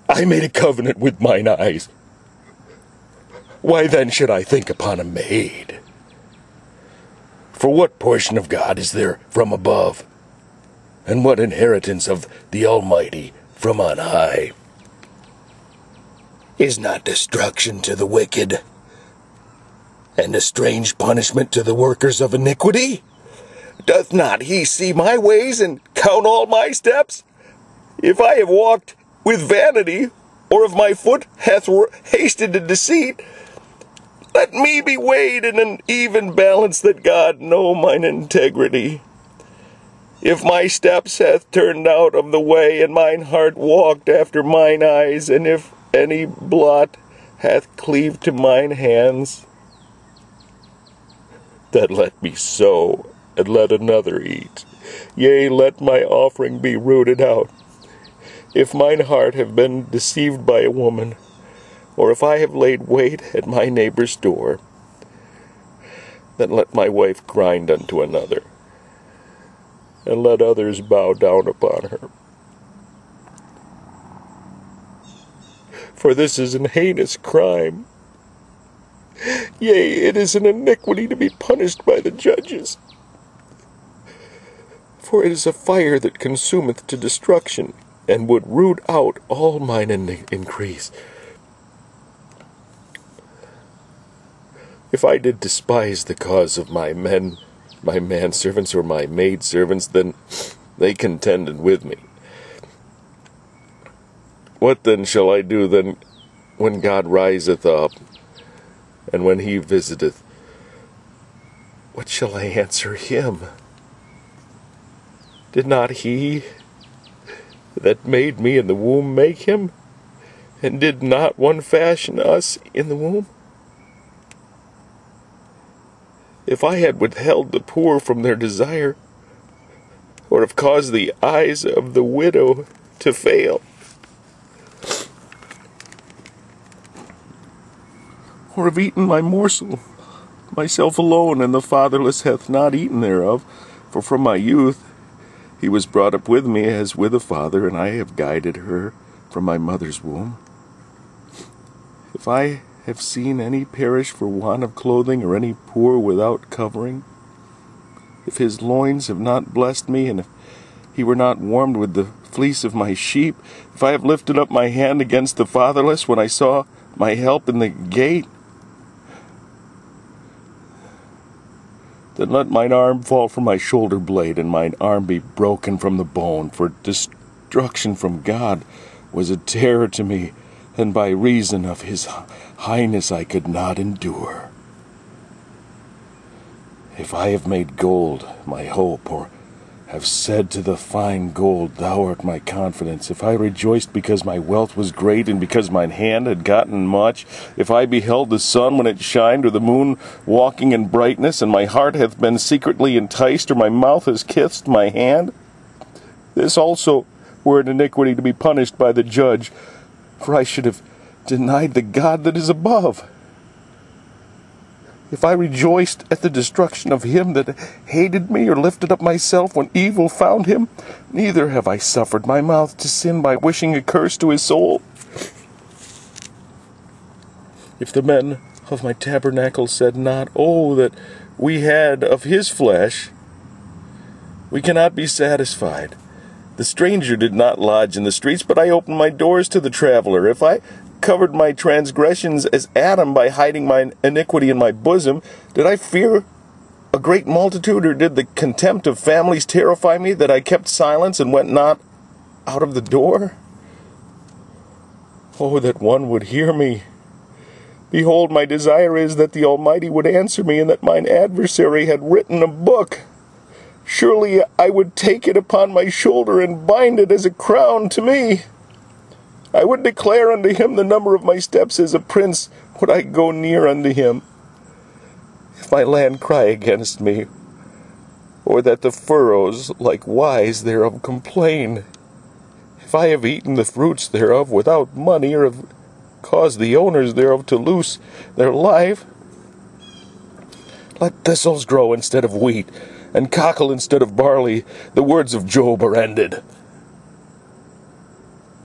I made a covenant with mine eyes. Why then should I think upon a maid? For what portion of God is there from above? And what inheritance of the Almighty from on high? Is not destruction to the wicked, and a strange punishment to the workers of iniquity? Doth not he see my ways and count all my steps? If I have walked with vanity, or if my foot hath hasted to deceit, let me be weighed in an even balance, that God know mine integrity. If my steps hath turned out of the way, and mine heart walked after mine eyes, and if any blot hath cleaved to mine hands, then let me sow, and let another eat. Yea, let my offering be rooted out. If mine heart have been deceived by a woman, or if I have laid wait at my neighbour's door, then let my wife grind unto another, and let others bow down upon her. For this is an heinous crime. Yea, it is an iniquity to be punished by the judges. For it is a fire that consumeth to destruction, and would root out all mine increase. If I did despise the cause of my manservants, or my maidservants, then they contended with me. What then shall I do then when God riseth up, and when he visiteth? What shall I answer him? Did not he that made me in the womb make him? And did not one fashion us in the womb? If I had withheld the poor from their desire, or have caused the eyes of the widow to fail, or have eaten my morsel, myself alone, and the fatherless hath not eaten thereof, for from my youth he was brought up with me as with a father, and I have guided her from my mother's womb. If I have seen any perish for want of clothing, or any poor without covering, if his loins have not blessed me, and if he were not warmed with the fleece of my sheep, if I have lifted up my hand against the fatherless when I saw my help in the gate, then let mine arm fall from my shoulder blade, and mine arm be broken from the bone. For destruction from God was a terror to me, and by reason of his highness I could not endure. If I have made gold my hope, or have said to the fine gold, thou art my confidence, if I rejoiced because my wealth was great, and because mine hand had gotten much, if I beheld the sun when it shined, or the moon walking in brightness, and my heart hath been secretly enticed, or my mouth has kissed my hand, this also were an iniquity to be punished by the judge, for I should have denied the God that is above. If I rejoiced at the destruction of him that hated me, or lifted up myself when evil found him, neither have I suffered my mouth to sin by wishing a curse to his soul. If the men of my tabernacle said not, oh, that we had of his flesh, we cannot be satisfied. The stranger did not lodge in the streets, but I opened my doors to the traveler. If I covered my transgressions as Adam by hiding my iniquity in my bosom, did I fear a great multitude, or did the contempt of families terrify me, that I kept silence and went not out of the door? Oh, that one would hear me. Behold, my desire is that the Almighty would answer me, and that mine adversary had written a book. Surely I would take it upon my shoulder, and bind it as a crown to me. I would declare unto him the number of my steps. As a prince would I go near unto him. If my land cry against me, or that the furrows likewise thereof complain, if I have eaten the fruits thereof without money, or have caused the owners thereof to loose their life, let thistles grow instead of wheat, and cockle instead of barley. The words of Job are ended.